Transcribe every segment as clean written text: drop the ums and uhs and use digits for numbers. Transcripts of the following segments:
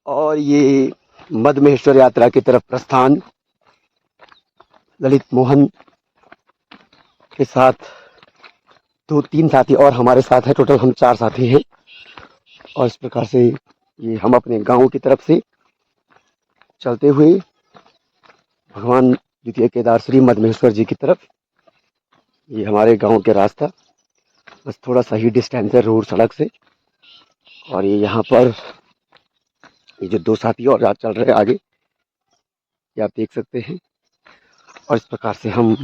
और ये मद्महेश्वर यात्रा की तरफ प्रस्थान ललित मोहन के साथ 2-3 साथी और हमारे साथ है। टोटल हम 4 साथी हैं। और इस प्रकार से ये हम अपने गांव की तरफ से चलते हुए भगवान द्वितीय केदार श्री मद्महेश्वर जी की तरफ, ये हमारे गांव के रास्ता, बस थोड़ा सा ही डिस्टेंस है रोड सड़क से। और ये यहाँ पर ये जो 2 साथी और आज चल रहे हैं आगे, ये आप देख सकते हैं। और इस प्रकार से हम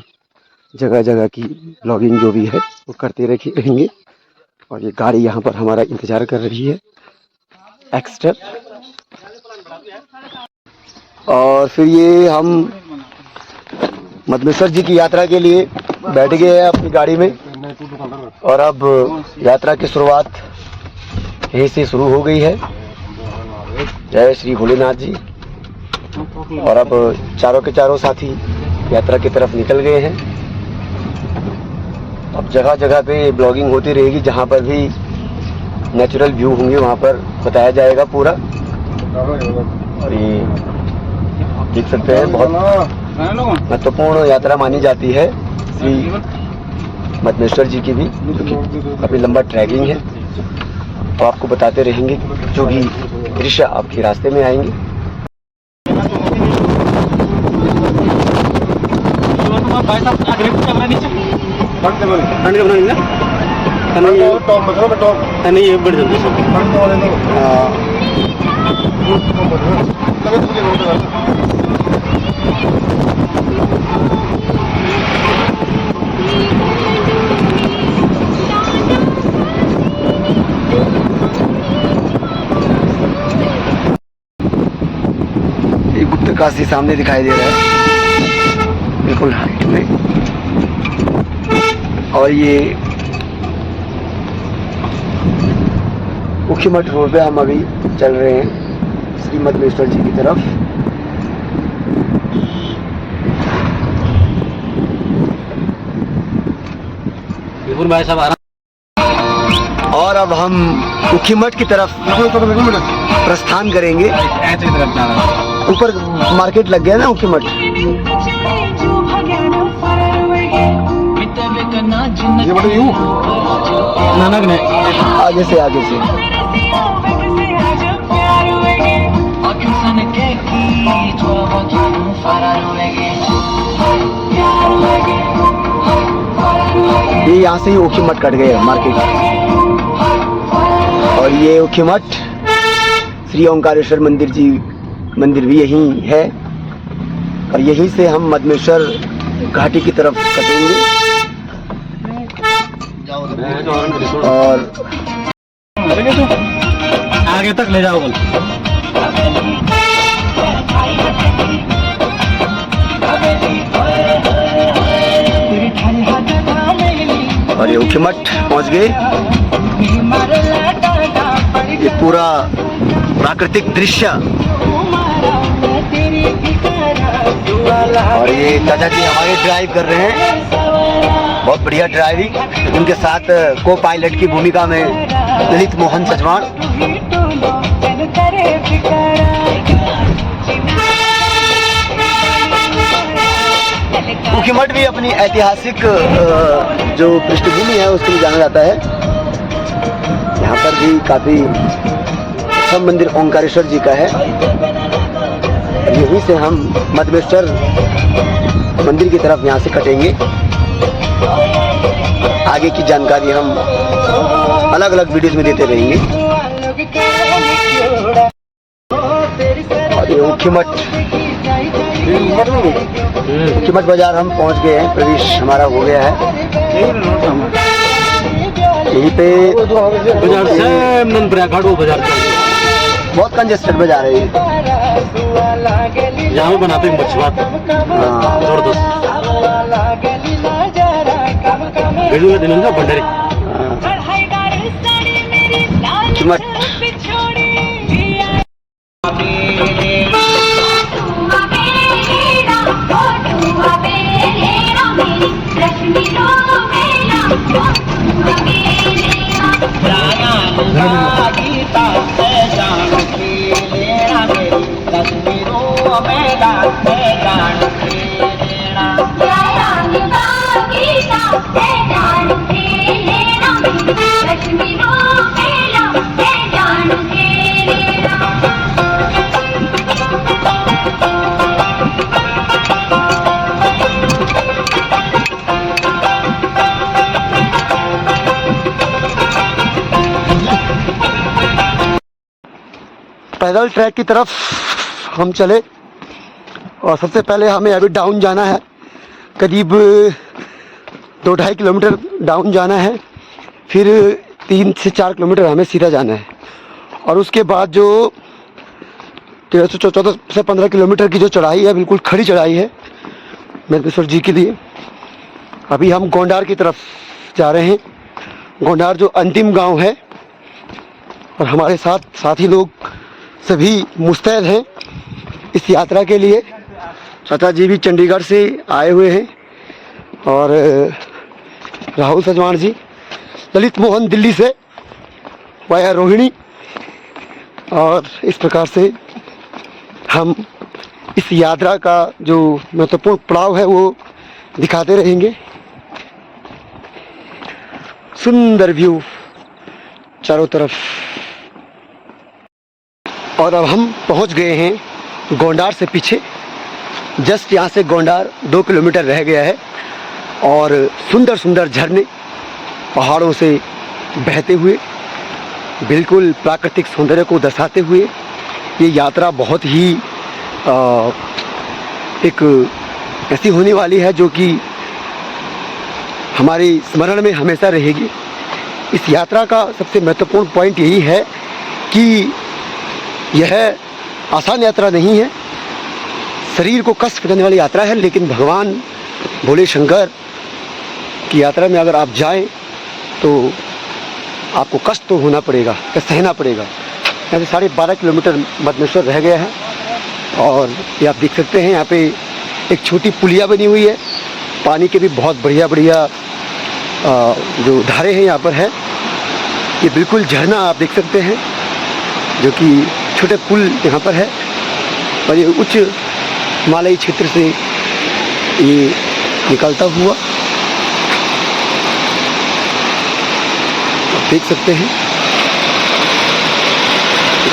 जगह जगह की ब्लॉगिंग जो भी है वो करते रहेंगे। और ये गाड़ी यहाँ पर हमारा इंतजार कर रही है एक्स्ट्रा। और फिर ये हम मद्महेश्वर जी की यात्रा के लिए बैठ गए हैं अपनी गाड़ी में। और अब यात्रा की शुरुआत यहीं से शुरू हो गई है। जय श्री भोलेनाथ जी। और अब चारों के चारों साथी यात्रा की तरफ निकल गए हैं। अब जगह जगह पे ब्लॉगिंग होती रहेगी, जहाँ पर भी नेचुरल व्यू होंगे वहाँ पर बताया जाएगा पूरा। और ये देख सकते हैं बहुत महत्वपूर्ण यात्रा मानी जाती है श्री मद्महेश्वर जी की भी, क्योंकि काफ़ी लंबा ट्रैकिंग है। तो आपको बताते रहेंगे जो भी दृश्य आपके रास्ते में आएंगे। गुप्त काशी सामने दिखाई दे रहा है बिल्कुल हाइट में। और ये ऊखीमठ रोड पे हम अभी चल रहे हैं श्री मद्महेश्वर जी की तरफ। और अब हम ऊखीमठ की तरफ प्रस्थान करेंगे। ऊपर मार्केट लग गया ना ऊखीमठ। आगे से ये यहाँ से ही ऊखीमठ कट गए मार्केट। और ये ऊखीमठ श्री ओंकारेश्वर मंदिर भी यहीं है। और यहीं से हम मद्महेश्वर घाटी की तरफ कटेंगे। और आगे तक ले जाओ। और ये ऊखीमठ पहुंच गए। ये पूरा प्राकृतिक दृश्य। और ये चाचा जी हमारे ड्राइव कर रहे हैं, बहुत बढ़िया ड्राइविंग। उनके साथ को पायलट की भूमिका में ललित मोहन सजवान। ऊखीमठ भी अपनी ऐतिहासिक जो पृष्ठभूमि है उसके लिए जाना जाता है। यहाँ पर भी काफी अच्छा मंदिर ओंकारेश्वर जी का है। यहीं से हम मद्महेश्वर मंदिर की तरफ यहाँ से कटेंगे। आगे की जानकारी हम अलग अलग वीडियोस में देते रहेंगे। और ये ऊखीमठ बाजार हम पहुँच गए हैं। प्रवेश हमारा हो गया है। यहीं पे बाजार से बाजार बहुत कंजेस्टेड बाजार है ये। यहाँ बनाते हैं मछली भात जबरदस्त दिन का भंडारी। पैदल ट्रैक की तरफ हम चले और सबसे पहले हमें अभी डाउन जाना है, करीब 2-2.5 किलोमीटर डाउन जाना है, फिर 3 से 4 किलोमीटर हमें सीधा जाना है और उसके बाद जो 1314 से 15 किलोमीटर की जो चढ़ाई है, बिल्कुल खड़ी चढ़ाई है मधमेश्वर जी के लिए। अभी हम गोंडार की तरफ जा रहे हैं। गोंडार जो अंतिम गांव है और हमारे साथ साथी लोग सभी मुस्तैद हैं इस यात्रा के लिए। चाचा जी भी चंडीगढ़ से आए हुए हैं और राहुल सजवान जी, ललित मोहन दिल्ली से वाया रोहिणी, और इस प्रकार से हम इस यात्रा का जो महत्वपूर्ण पड़ाव है वो दिखाते रहेंगे। सुंदर व्यू चारों तरफ। और अब हम पहुंच गए हैं गोंडार से पीछे। जस्ट यहाँ से गोंडार 2 किलोमीटर रह गया है और सुंदर सुंदर झरने पहाड़ों से बहते हुए, बिल्कुल प्राकृतिक सौंदर्य को दर्शाते हुए ये यात्रा बहुत ही एक ऐसी होने वाली है जो कि हमारी स्मरण में हमेशा रहेगी। इस यात्रा का सबसे महत्वपूर्ण पॉइंट यही है कि यह आसान यात्रा नहीं है, शरीर को कष्ट देने वाली यात्रा है, लेकिन भगवान भोले शंकर की यात्रा में अगर आप जाएं तो आपको कष्ट तो होना पड़ेगा, सहना पड़ेगा। यहाँ से 12.5 किलोमीटर मधमेश्वर रह गया है और ये आप देख सकते हैं, यहाँ पे एक छोटी पुलिया बनी हुई है। पानी के भी बहुत बढ़िया बढ़िया जो धारे हैं यहाँ पर है। ये बिल्कुल झरना आप देख सकते हैं जो कि छोटे पुल यहाँ पर है और ये उच्च हिमालयी क्षेत्र से ये निकलता हुआ आप देख सकते हैं।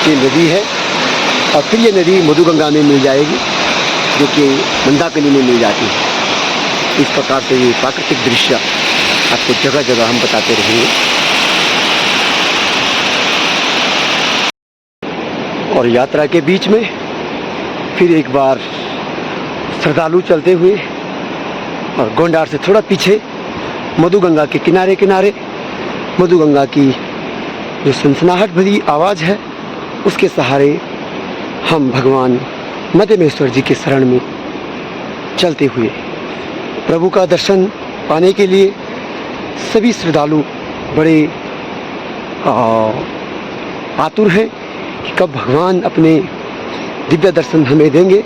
ये नदी है और फिर ये नदी मधुगंगा में मिल जाएगी जो कि मंदाकिनी में मिल जाती है। इस प्रकार से ये प्राकृतिक दृश्य आपको जगह जगह हम बताते रहेंगे। और यात्रा के बीच में फिर एक बार श्रद्धालु चलते हुए और गोंडार से थोड़ा पीछे मधुगंगा के किनारे किनारे मधुगंगा की जो सनसनाहट भरी आवाज़ है उसके सहारे हम भगवान मधमेश्वर जी के शरण में चलते हुए प्रभु का दर्शन पाने के लिए सभी श्रद्धालु बड़े आतुर हैं कि कब भगवान अपने दिव्य दर्शन हमें देंगे।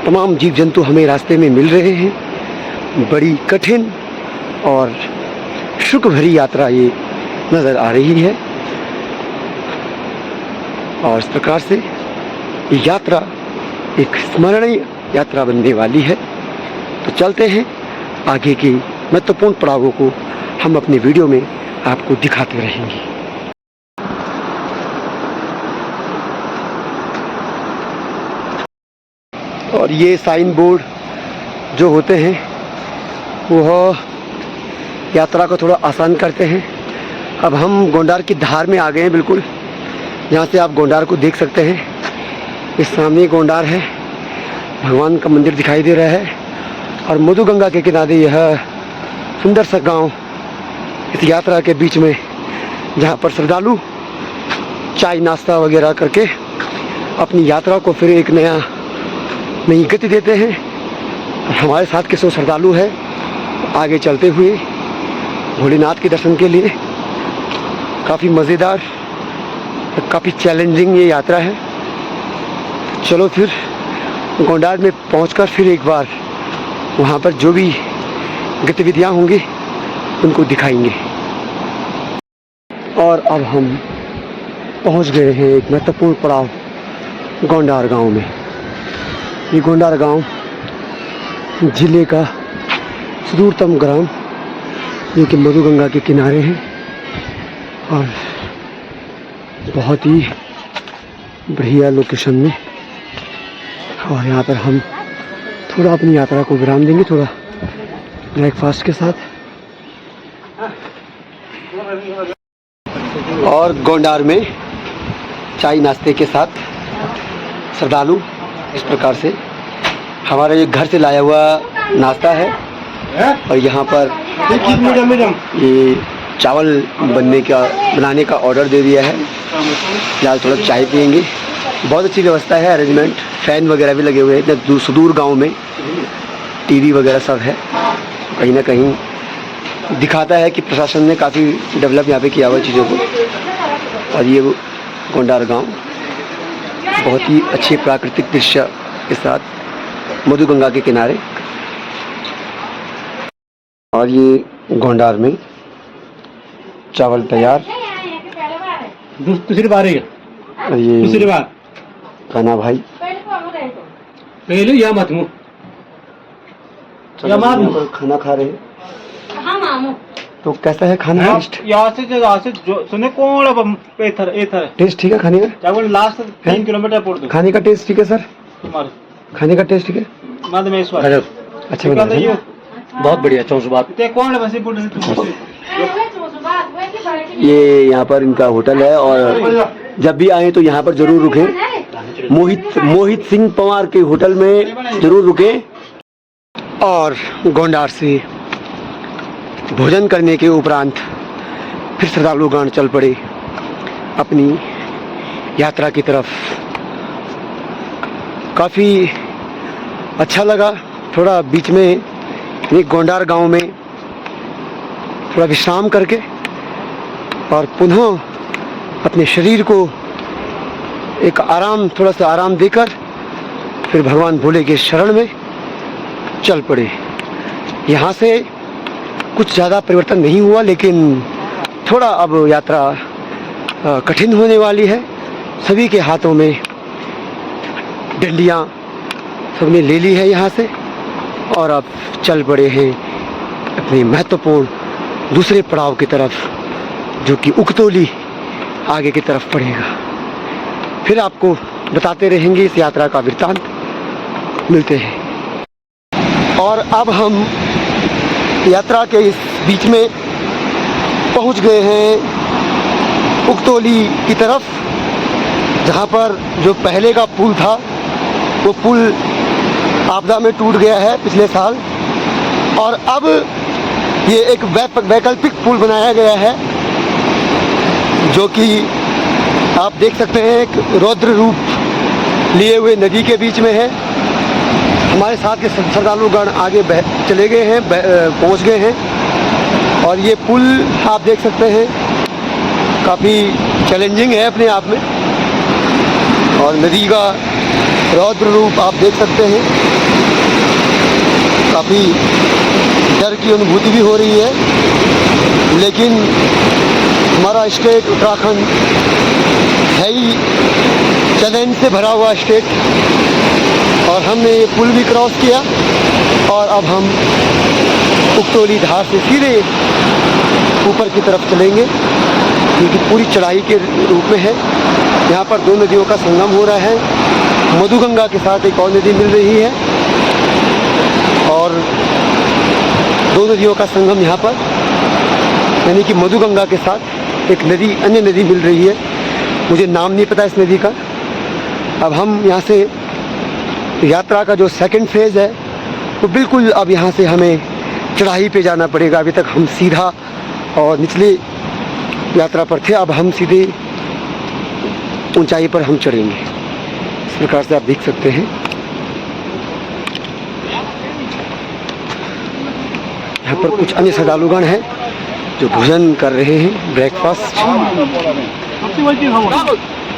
तमाम जीव जंतु हमें रास्ते में मिल रहे हैं। बड़ी कठिन और सुख भरी यात्रा ये नज़र आ रही है और इस प्रकार से ये यात्रा एक स्मरणीय यात्रा बनने वाली है। तो चलते हैं, आगे की महत्वपूर्ण पड़ावों को हम अपने वीडियो में आपको दिखाते रहेंगे। और ये साइन बोर्ड जो होते हैं वह यात्रा को थोड़ा आसान करते हैं। अब हम गोंडार की धार में आ गए हैं, बिल्कुल यहाँ से आप गोंडार को देख सकते हैं। इस सामने गोंडार है, भगवान का मंदिर दिखाई दे रहा है और मधुगंगा के किनारे यह सुंदर सा गांव इस यात्रा के बीच में, जहां पर श्रद्धालु चाय नाश्ता वगैरह करके अपनी यात्रा को फिर एक नई गति देते हैं। हमारे साथ के 100 श्रद्धालु है आगे चलते हुए भोलेनाथ के दर्शन के लिए। काफ़ी मज़ेदार, काफ़ी चैलेंजिंग ये यात्रा है। चलो फिर गोंडार में पहुंचकर फिर एक बार वहाँ पर जो भी गतिविधियाँ होंगी उनको दिखाएंगे। और अब हम पहुँच गए हैं एक महत्वपूर्ण पड़ाव गोंडार गांव में। ये गोंडार गांव जिले का सुदूरतम ग्राम जो कि मधुगंगा के किनारे है और बहुत ही बढ़िया लोकेशन में। और यहाँ पर हम थोड़ा अपनी यात्रा को विराम देंगे, थोड़ा ब्रेकफास्ट के साथ। और गोंडार में चाय नाश्ते के साथ श्रद्धालु इस प्रकार से हमारा ये घर से लाया हुआ नाश्ता है और यहाँ पर ये चावल बनाने का ऑर्डर दे दिया है। फिलहाल थोड़ा चाय पियेंगे। बहुत अच्छी व्यवस्था है, अरेंजमेंट, फैन वगैरह भी लगे हुए हैं। इतने सुदूर गांव में टीवी वगैरह सब है। कहीं ना कहीं दिखाता है कि प्रशासन ने काफ़ी डेवलप यहाँ पे किया हुआ चीज़ों को। और ये गोंडार गांव बहुत ही अच्छे प्राकृतिक दृश्य के साथ मधुगंगा के किनारे। और ये गोंडार में चावल तैयार। दूसरी बार है और ये दूसरी बार काना भाई पहले या मत मुँह खाना खा रहे हैं। हाँ मामू तो कैसा है खाना टेस्ट? यहाँ से जो सुने कौन एथर टेस्ट ठीक है खाने का? चावल लास्ट 3 किलोमीटर पड़ दो खाने का टेस्ट ठीक है सर? तुम्हारे खाने का टेस्ट ठीक है? मद में इस बार गजब, अच्छा बना है ना? बहुत बढ़िया। 400 बात ते कौन है बस ये बोल तुम ये यहाँ पर इनका होटल है और जब भी आए तो यहाँ पर जरूर रुकें। मोहित सिंह पवार के होटल में जरूर रुकें। और गोंडार से भोजन करने के उपरांत फिर श्रद्धालुगण चल पड़े अपनी यात्रा की तरफ। काफ़ी अच्छा लगा। थोड़ा बीच में एक गोंडार गांव में थोड़ा विश्राम करके और पुनः अपने शरीर को एक थोड़ा सा आराम देकर फिर भगवान भोले के शरण में चल पड़े। यहाँ से कुछ ज़्यादा परिवर्तन नहीं हुआ, लेकिन थोड़ा अब यात्रा कठिन होने वाली है। सभी के हाथों में डंडियाँ सबने ले ली है यहाँ से और अब चल पड़े हैं अपनी महत्वपूर्ण दूसरे पड़ाव की तरफ, जो कि उकतोली आगे की तरफ पड़ेगा। फिर आपको बताते रहेंगे इस यात्रा का वृत्तांत। मिलते हैं। और अब हम यात्रा के इस बीच में पहुंच गए हैं उकतोली की तरफ, जहां पर जो पहले का पुल था वो पुल आपदा में टूट गया है पिछले साल, और अब ये एक वैकल्पिक पुल बनाया गया है जो कि आप देख सकते हैं एक रौद्र रूप लिए हुए नदी के बीच में है। हमारे साथ के श्रद्धालुगण आगे चले गए हैं, पहुंच गए हैं। और ये पुल आप देख सकते हैं काफ़ी चैलेंजिंग है अपने आप में, और नदी का रौद्र रूप आप देख सकते हैं। काफ़ी डर की अनुभूति भी हो रही है, लेकिन हमारा स्टेट उत्तराखंड है ही चैलेंज से भरा हुआ स्टेट, और हमने ये पुल भी क्रॉस किया और अब हम उकतोली धार से सीधे ऊपर की तरफ चलेंगे, क्योंकि पूरी चढ़ाई के रूप में है। यहाँ पर दो नदियों का संगम हो रहा है। मधुगंगा के साथ एक और नदी मिल रही है, और दो नदियों का संगम यहाँ पर, यानी कि मधुगंगा के साथ एक नदी, अन्य नदी मिल रही है। मुझे नाम नहीं पता इस नदी का। अब हम यहाँ से यात्रा का जो सेकंड फेज़ है वो बिल्कुल अब यहाँ से हमें चढ़ाई पे जाना पड़ेगा। अभी तक हम सीधा और निचले यात्रा पर थे, अब हम सीधे ऊंचाई पर हम चढ़ेंगे। इस प्रकार से आप देख सकते हैं यहाँ पर कुछ अन्य श्रद्धालुगण हैं जो भोजन कर रहे हैं, ब्रेकफास्ट।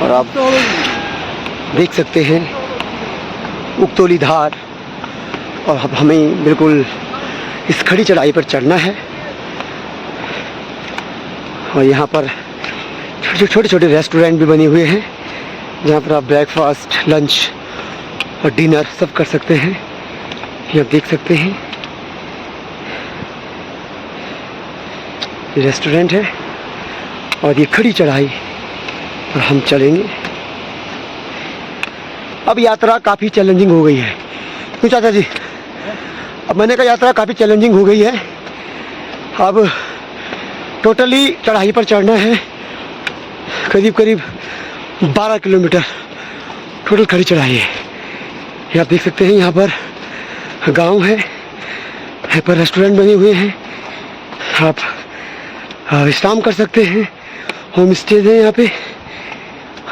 और आप देख सकते हैं उकतोली धार, और अब हमें बिल्कुल इस खड़ी चढ़ाई पर चढ़ना है। और यहाँ पर छोटे छोटे रेस्टोरेंट भी बने हुए हैं, जहाँ पर आप ब्रेकफास्ट, लंच और डिनर सब कर सकते हैं। ये आप देख सकते हैं, ये रेस्टोरेंट है और ये खड़ी चढ़ाई पर हम चलेंगे। अब यात्रा काफ़ी चैलेंजिंग हो गई है। क्यों चाचा जी? अब मैंने कहा यात्रा काफ़ी चैलेंजिंग हो गई है। अब टोटली चढ़ाई पर चढ़ना है, करीब करीब 12 किलोमीटर टोटल खड़ी चढ़ाई है। ये आप देख सकते हैं, यहाँ पर गांव है, यहाँ पर रेस्टोरेंट बने हुए हैं, आप विश्राम कर सकते हैं, होम स्टेज है यहाँ पे,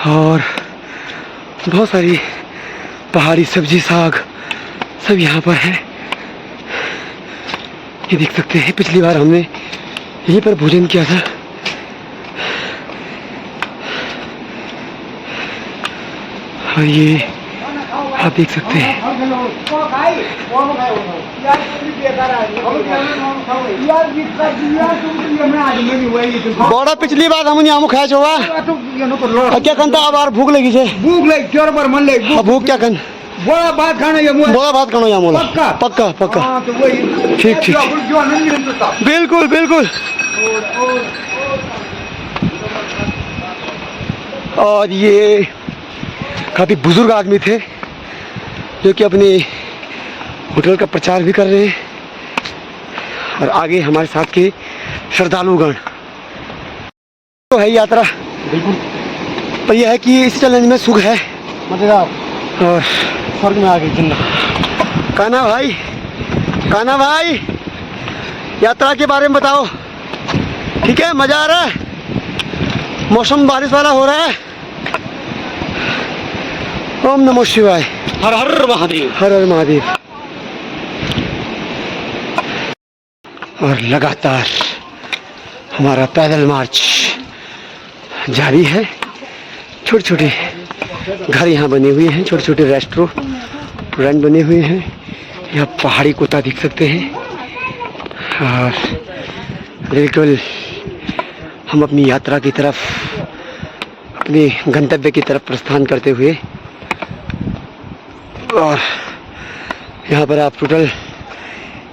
और बहुत सारी पहाड़ी सब्जी साग सब यहाँ पर है। ये देख सकते हैं, पिछली बार हमने यहीं पर भोजन किया था। और ये आप देख सकते हैं, बड़ा पिछली बार हमने आम खाया हुआ क्या कहता अब यार भूख लगी है, भूख लगी क्यों पर मन लगी भूख क्या कन बड़ा बात खाना ये बड़ा बात करो यहाँ मोला पक्का पक्का पक्का हाँ, तो वही ठीक ठीक बिल्कुल बिल्कुल। और ये काफ़ी बुजुर्ग आदमी थे जो कि अपने होटल का प्रचार भी कर रहे हैं, और आगे हमारे साथ के श्रद्धालुगण तो है यात्रा बिल्कुल। पर यह है कि इस चैलेंज में सुख है मजेदार और स्वर्ग में आ गई जन्नत। काना भाई यात्रा के बारे में बताओ। ठीक है, मजा आ रहा है, मौसम बारिश वाला हो रहा है। ओम नमो शिवाय, हर हर महादेव। हर हर महादेव। और लगातार हमारा पैदल मार्च जारी है। छोटे छोटे घर यहाँ बने हुए हैं, छोटे छोटे रेस्टोरेंट बने हुए हैं। यहाँ पहाड़ी कुत्ता दिख सकते हैं, और बिल्कुल हम अपनी यात्रा की तरफ, अपने गंतव्य की तरफ प्रस्थान करते हुए, और यहाँ पर आप टोटल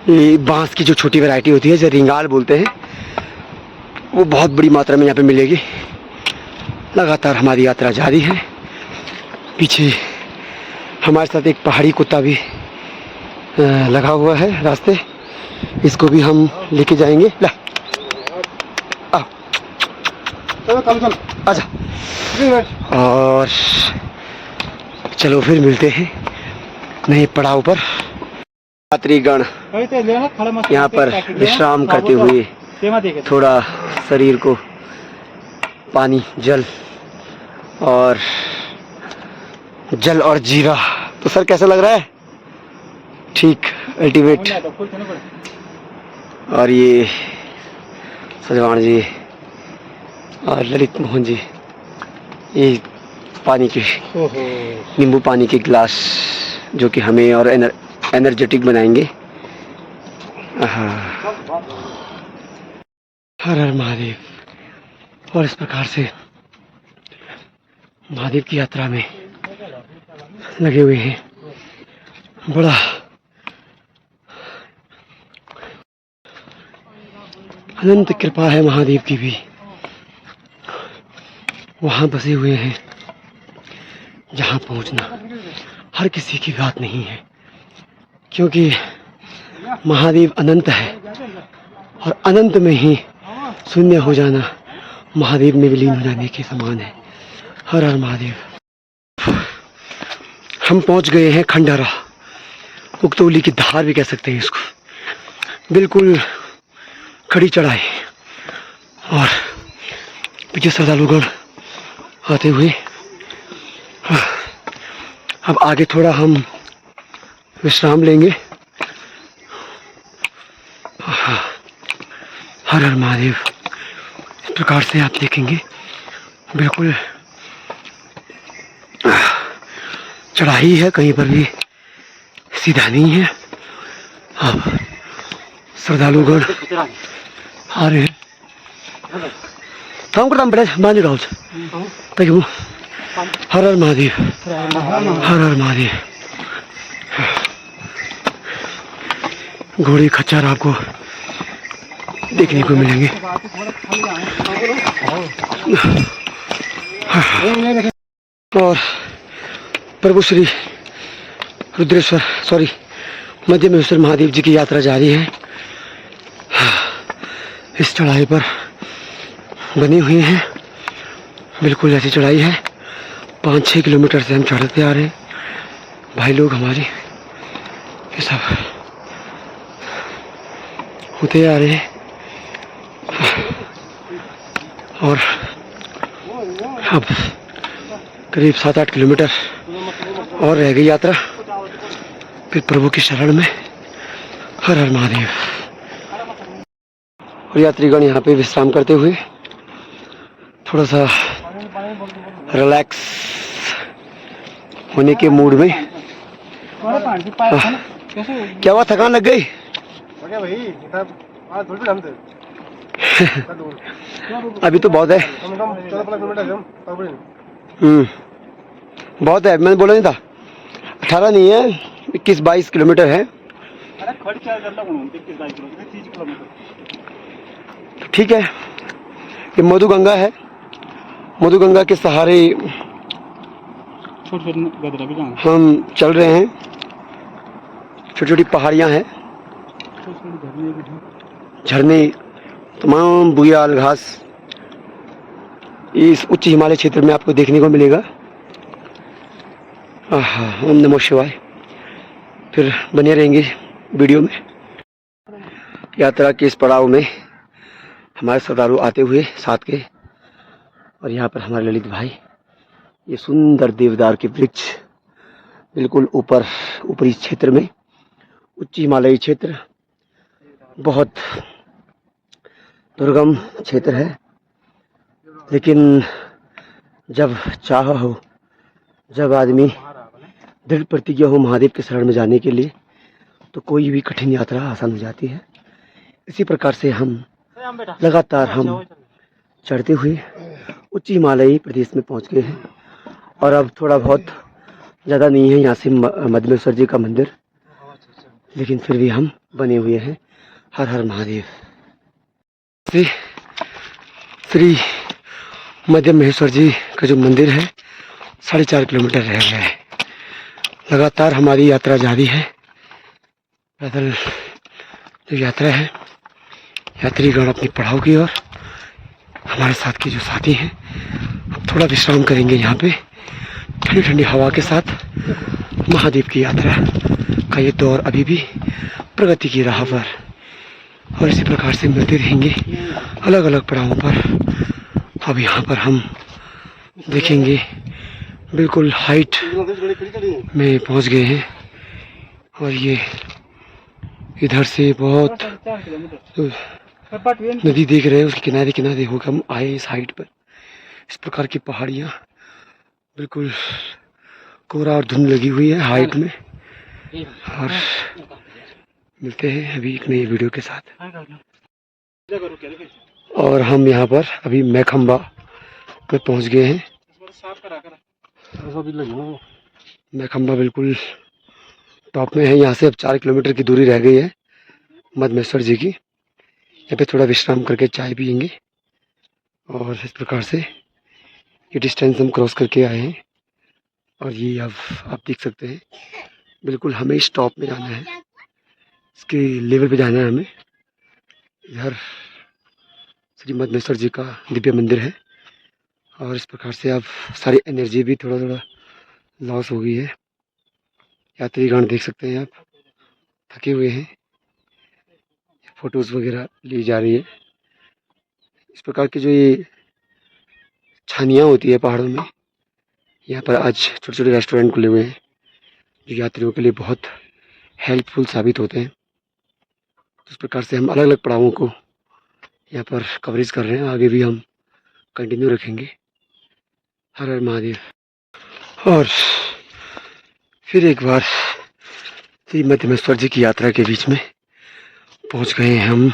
ये बांस की जो छोटी वैरायटी होती है, जो रिंगाल बोलते हैं, वो बहुत बड़ी मात्रा में यहाँ पे मिलेगी। लगातार हमारी यात्रा जारी है। पीछे हमारे साथ एक पहाड़ी कुत्ता भी लगा हुआ है रास्ते, इसको भी हम लेके जाएंगे। ला आओ, अच्छा, और चलो फिर मिलते हैं नए पड़ाव पर। यात्रीगण यहाँ पर विश्राम करते हुए थोड़ा शरीर को पानी, जल और जीरा। तो सर कैसा लग रहा है? ठीक, अल्टीमेट। और ये सजवान जी और ललित मोहन जी, ये पानी के नींबू पानी के गिलास जो कि हमें और एनर्जेटिक बनाएंगे। हर हर महादेव। और इस प्रकार से महादेव की यात्रा में लगे हुए हैं। बड़ा अनंत कृपा है महादेव की भी। वहाँ बसे हुए हैं जहाँ पहुँचना हर किसी की बात नहीं है, क्योंकि महादेव अनंत है, और अनंत में ही शून्य हो जाना महादेव में विलीन हो जाने के समान है। हर हर महादेव। हम पहुंच गए हैं खंडारा, उगतौली की धार भी कह सकते हैं इसको। बिल्कुल खड़ी चढ़ाई, और पीछे श्रद्धालुगण आते हुए। अब आगे थोड़ा हम विश्राम लेंगे। हर हर महादेव। इस प्रकार से आप देखेंगे बिल्कुल चढ़ाई है, कहीं पर भी सीधा नहीं है। अब श्रद्धालुगण आ रहे हैं। काम करता बड़े मान रहा हूँ। हर हर महादेव, हर हर महादेव। घोड़े खच्चर आपको देखने को मिलेंगे। और प्रभु श्री रुद्रेश्वर मध्य महेश्वर महादेव जी की यात्रा जारी है। इस चढ़ाई पर बने हुए हैं, बिल्कुल ऐसी चढ़ाई है 5-6 किलोमीटर से हम चढ़ते आ रहे हैं। भाई लोग हमारे ये सब होते आ रहे हैं और अब करीब 7-8 किलोमीटर और रह गई यात्रा। फिर प्रभु की शरण में। हर हर महादेव। और यात्रीगण यहाँ पे विश्राम करते हुए थोड़ा सा रिलैक्स होने के मूड में। क्या हुआ, थकान लग गई? अभी तो बहुत है। बहुत है, मैंने बोला नहीं था 18 नहीं है, 21-22 किलोमीटर है। ठीक है, ये मधुगंगा है। मधुगंगा के सहारे हम चल रहे हैं। छोटी छोटी पहाड़ियाँ हैं, झरने, तमाम बुग्याल घास इस उच्च हिमालय क्षेत्र में आपको देखने को मिलेगा। ओम नमो शिवाय। फिर बने रहेंगे वीडियो में। यात्रा के इस पड़ाव में हमारे श्रद्धालु आते हुए साथ के, और यहाँ पर हमारे ललित भाई, ये सुंदर देवदार के वृक्ष बिल्कुल ऊपरी क्षेत्र में, उच्च हिमालयी क्षेत्र, बहुत दुर्गम क्षेत्र है। लेकिन जब चाह हो, जब आदमी दृढ़ प्रतिज्ञा हो महादेव के शरण में जाने के लिए, तो कोई भी कठिन यात्रा आसान हो जाती है। इसी प्रकार से हम लगातार चढ़ते हुए उच्च हिमालयी प्रदेश में पहुंच गए हैं। और अब थोड़ा बहुत, ज़्यादा नहीं है यहाँ से मधुमेश्वर जी का मंदिर, लेकिन फिर भी हम बने हुए हैं। हर हर महादेव। श्री मध्य महेश्वर जी का जो मंदिर है 4.5 किलोमीटर रह गया है। लगातार हमारी यात्रा जारी है। पैदल जो यात्रा है, यात्रीगण अपनी पड़ाव की ओर, हमारे साथ के जो साथी हैं अब थोड़ा विश्राम करेंगे यहाँ पे ठंडी ठंडी हवा के साथ। महादेव की यात्रा का ये दौर अभी भी प्रगति की राह पर, और इसी प्रकार से मिलते रहेंगे अलग अलग पड़ावों पर। अब यहाँ पर हम देखेंगे बिल्कुल हाइट में पहुँच गए हैं, और ये इधर से बहुत नदी देख रहे हैं, उसके किनारे किनारे होकर हम आए इस हाइट पर। इस प्रकार की पहाड़ियाँ बिल्कुल कोहरा और धुंध लगी हुई है हाइट में। और मिलते हैं अभी एक नई वीडियो के साथ। और हम यहाँ पर अभी मैखंबा पे पहुँच गए हैं। मैखंबा बिल्कुल टॉप में है। यहाँ से अब 4 किलोमीटर की दूरी रह गई है मधुमेश्वर जी की। यहाँ पे थोड़ा विश्राम करके चाय पियेंगे, और इस प्रकार से ये डिस्टेंस हम क्रॉस करके आए हैं। और ये अब आप देख सकते हैं बिल्कुल हमें इस टॉप में जाना है, इसके लेवल पे जाना है हमें। इधर श्री मधुमेश्वर जी का दिव्य मंदिर है, और इस प्रकार से अब सारी एनर्जी भी थोड़ा थोड़ा लॉस हो गई है। यात्रीगण देख सकते हैं आप, थके हुए हैं। फोटोज़ वगैरह ली जा रही है। इस प्रकार की जो ये छानियाँ होती है पहाड़ों में, यहाँ पर आज छोटे छोटे रेस्टोरेंट खुले हुए हैं जो यात्रियों के लिए बहुत हेल्पफुल साबित होते हैं। इस प्रकार से हम अलग अलग पड़ावों को यहाँ पर कवरेज कर रहे हैं। आगे भी हम कंटिन्यू रखेंगे। हर हर महादेव। और फिर एक बार श्री मधुमेश्वर जी की यात्रा के बीच में पहुँच गए हैं हम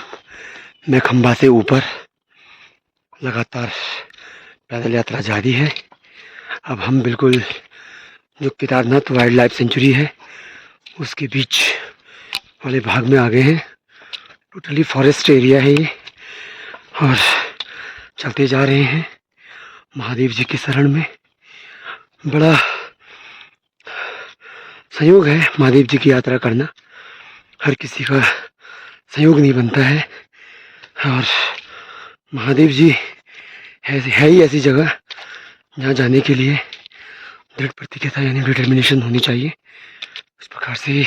मैखंबा से ऊपर। लगातार पैदल यात्रा जारी है। अब हम बिल्कुल जो केदारनाथ वाइल्ड लाइफ सेंचुरी है उसके बीच वाले भाग में आ गए हैं। टोटली फॉरेस्ट एरिया है ये, और चलते जा रहे हैं महादेव जी की शरण में। बड़ा संयोग है महादेव जी की यात्रा करना, हर किसी का संयोग नहीं बनता है। और महादेव जी है ही ऐसी जगह जहाँ जाने के लिए दृढ़ प्रतिज्ञता यानी डिटर्मिनेशन होनी चाहिए। इस प्रकार से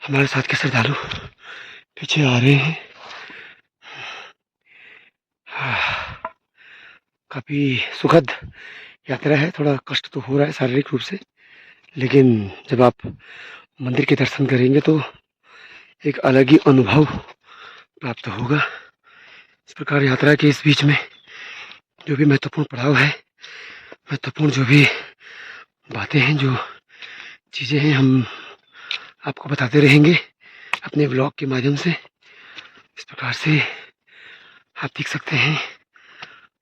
हमारे साथ के श्रद्धालु पीछे आ रहे हैं। काफ़ी सुखद यात्रा है, थोड़ा कष्ट तो हो रहा है शारीरिक रूप से, लेकिन जब आप मंदिर के दर्शन करेंगे तो एक अलग ही अनुभव प्राप्त होगा। इस प्रकार यात्रा के इस बीच में जो भी महत्वपूर्ण पड़ाव है, महत्वपूर्ण जो भी बातें हैं, जो चीज़ें हैं, हम आपको बताते रहेंगे अपने ब्लॉग के माध्यम से। इस प्रकार से आप देख सकते हैं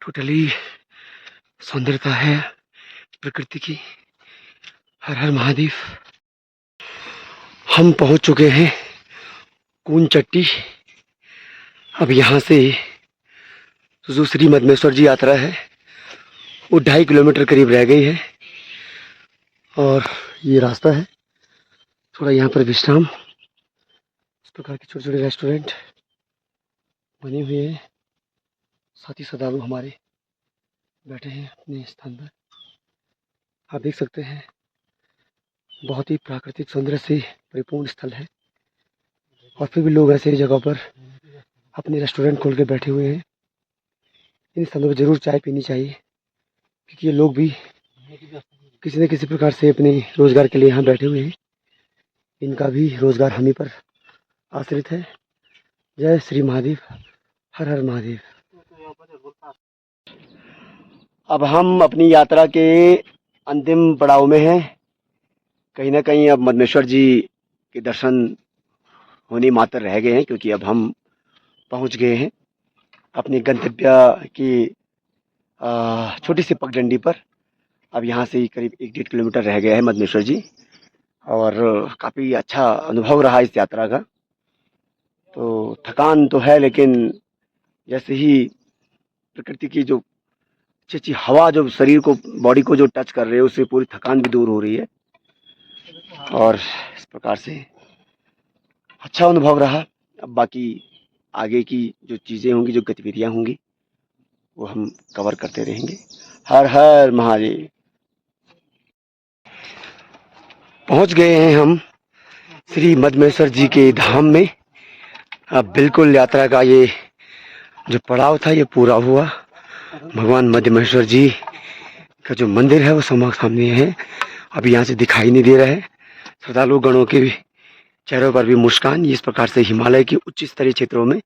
टोटली सौंदर्यता है प्रकृति की। हर हर महादेव। हम पहुंच चुके हैं कूंचट्टी। अब यहाँ से जो श्री मदमेश्वर जी यात्रा है वो 2.5 किलोमीटर करीब रह गई है, और ये रास्ता है। थोड़ा यहाँ पर विश्राम, इस प्रकार के छोटे छोटे रेस्टोरेंट बने हुए हैं। साथी श्रद्धालु हमारे बैठे हैं अपने स्थान पर। आप देख सकते हैं बहुत ही प्राकृतिक सौंदर्य से परिपूर्ण स्थल है, और फिर भी लोग ऐसे जगह पर अपने रेस्टोरेंट खोल के बैठे हुए हैं। इन स्थलों पर ज़रूर चाय पीनी चाहिए, क्योंकि ये लोग भी किसी न किसी प्रकार से अपने रोज़गार के लिए यहाँ बैठे हुए हैं। इनका भी रोज़गार हम ही पर आश्रित है। जय श्री महादेव, हर हर महादेव। अब हम अपनी यात्रा के अंतिम पड़ाव में हैं। कहीं ना कहीं अब मदमेश्वर जी के दर्शन होने मात्र रह गए हैं, क्योंकि अब हम पहुंच गए हैं अपने गंतव्य की छोटी सी पगडंडी पर। अब यहाँ से करीब 1-1.5 किलोमीटर रह गया है मदमेश्वर जी, और काफ़ी अच्छा अनुभव रहा इस यात्रा का। तो थकान तो है, लेकिन जैसे ही प्रकृति की जो अच्छी अच्छी हवा जो शरीर को, बॉडी को जो टच कर रही है, उससे पूरी थकान भी दूर हो रही है, और इस प्रकार से अच्छा अनुभव रहा। अब बाकी आगे की जो चीज़ें होंगी, जो गतिविधियां होंगी, वो हम कवर करते रहेंगे। हर हर महादेव। पहुंच गए हैं हम श्री मदमेश्वर जी के धाम में। अब बिल्कुल यात्रा का ये जो पड़ाव था ये पूरा हुआ। भगवान मदमेश्वर जी का जो मंदिर है वो सामने है। अभी यहाँ से दिखाई नहीं दे रहा है। श्रद्धालु गणों के चेहरों पर भी मुस्कान। इस प्रकार से हिमालय के उच्च स्तरीय क्षेत्रों में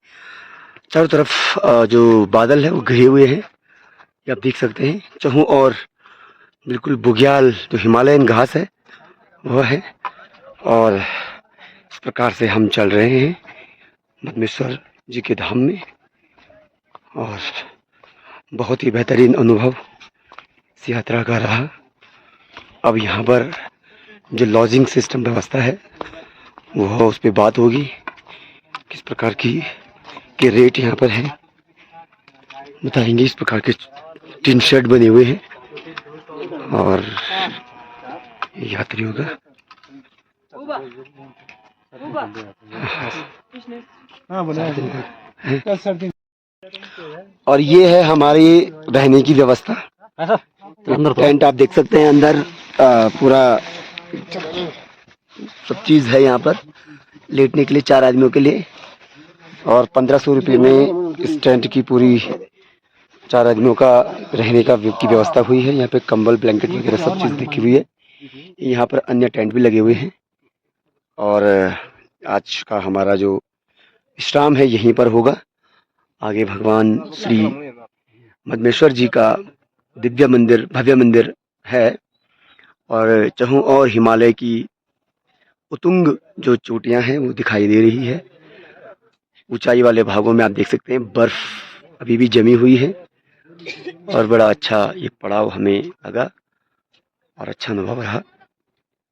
चारों तरफ जो बादल है वो घिरे हुए हैं, ये आप देख सकते हैं। चहु और बिल्कुल बुग्याल जो हिमालयन घास है वो है, और इस प्रकार से हम चल रहे हैं मदमेश्वर जी के धाम में, और बहुत ही बेहतरीन अनुभव इस यात्रा का रहा। अब यहाँ पर जो लॉजिंग सिस्टम व्यवस्था है वो उस पर बात होगी, किस प्रकार की के रेट यहाँ पर हैं बताएंगे। इस प्रकार के टिन शेड बने हुए हैं, और यात्रियों का और ये है हमारी रहने की व्यवस्था। टेंट आप देख सकते हैं, अंदर पूरा सब चीज़ है यहाँ पर लेटने के लिए 4 आदमियों के लिए, और 1500 रुपये में इस टेंट की पूरी 4 आदमियों का रहने का की व्यवस्था हुई है। यहाँ पे कंबल, ब्लैंकेट वगैरह सब चीज़ लिखी हुई है। यहाँ पर अन्य टेंट भी लगे हुए हैं, और आज का हमारा जो विश्राम है यहीं पर होगा। आगे भगवान श्री मदमेश्वर जी का दिव्य मंदिर, भव्य मंदिर है, और चहु और हिमालय की उत्तुंग जो चोटियां हैं वो दिखाई दे रही है। ऊंचाई वाले भागों में आप देख सकते हैं बर्फ अभी भी जमी हुई है, और बड़ा अच्छा ये पड़ाव हमें लगा और अच्छा अनुभव रहा।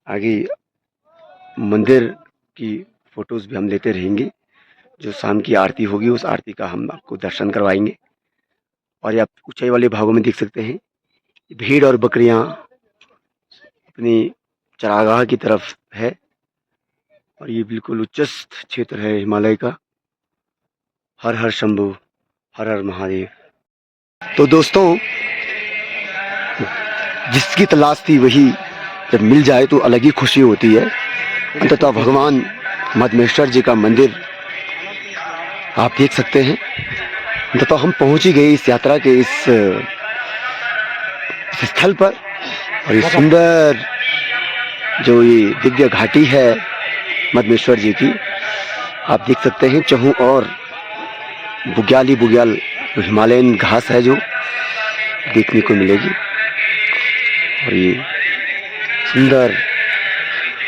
आगे मंदिर की फोटोज़ भी हम लेते रहेंगे। जो शाम की आरती होगी उस आरती का हम आपको दर्शन करवाएंगे। और ये आप ऊंचाई वाले भागों में देख सकते हैं भेड़ और बकरियां अपनी चरागाह की तरफ है, और ये बिल्कुल उच्चस्थ क्षेत्र है हिमालय का। हर हर शंभु, हर हर महादेव। तो दोस्तों जिसकी तलाश थी वही जब मिल जाए तो अलग ही खुशी होती है। अंततः भगवान मदमेश्वर जी का मंदिर आप देख सकते हैं। अंततः हम पहुंच ही गए इस यात्रा के इस स्थल पर। और ये सुंदर जो ये दिव्य घाटी है मदमेश्वर जी की, आप देख सकते हैं चहु और बुग्याल ही बुग्याल हिमालयन घास है जो देखने को मिलेगी। और ये सुंदर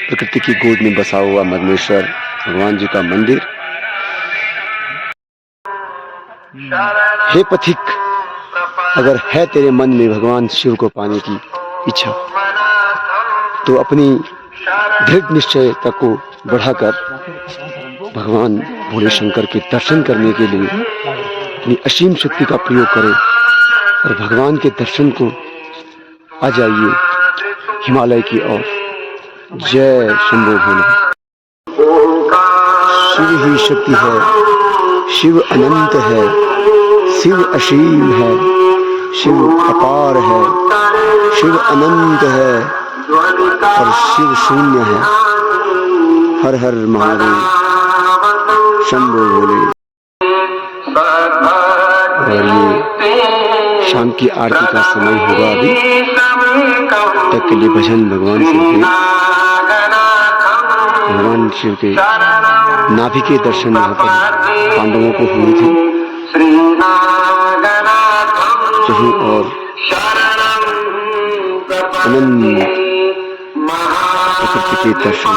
प्रकृति की गोद में बसा हुआ मदमेश्वर भगवान जी का मंदिर। हे पथिक, अगर है तेरे मन में भगवान शिव को पाने की इच्छा तो अपनी दृढ़ निश्चयता को बढ़ाकर भगवान भोले शंकर के दर्शन करने के लिए अपनी असीम शक्ति का प्रयोग करें और भगवान के दर्शन को आ जाइए हिमालय की ओर। जय शंभो भोले। शिव ही शक्ति है, शिव अनंत है, शिव असीम है, शिव अपार है, शिव अनंत है और शिव शून्य है। हर हर महादेव, शंभो भोले। और ये शाम की आरती का समय होगा अभी तक के लिए भजन भगवान शिव के, भगवान शिव के नाभि के दर्शन यहाँ पर पांडवों को हुए थे। चहु और अनंत प्रकृति के दर्शन।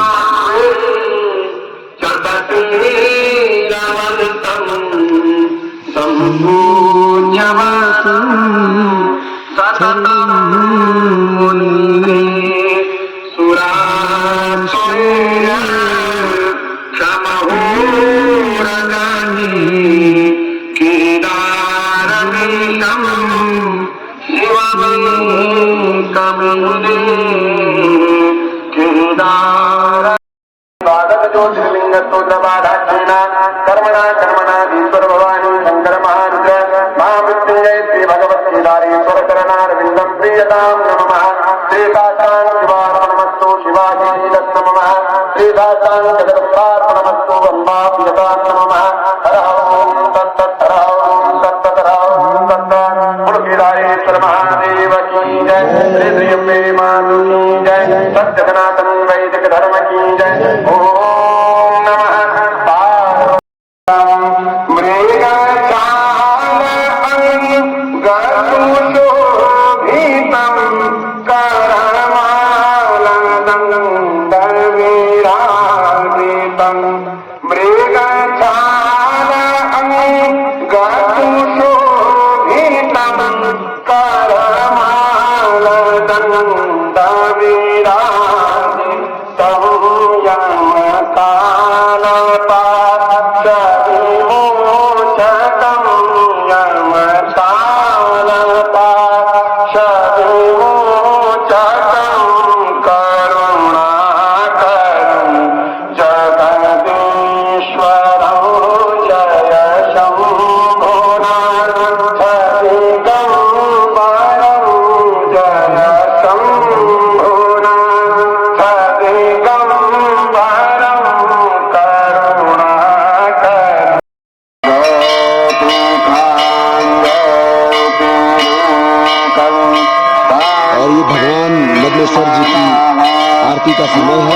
का समय है।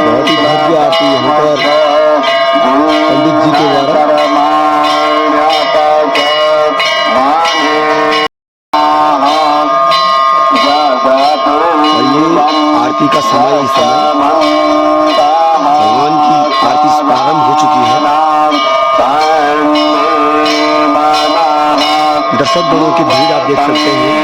बहुत ही भव्य आरती यहाँ पर पंडित जी के द्वारा। और ये आरती का समय इस समय भगवान की आरती प्रारंभ हो चुकी है। दर्शक गणों की भीड़ आप देख सकते हैं।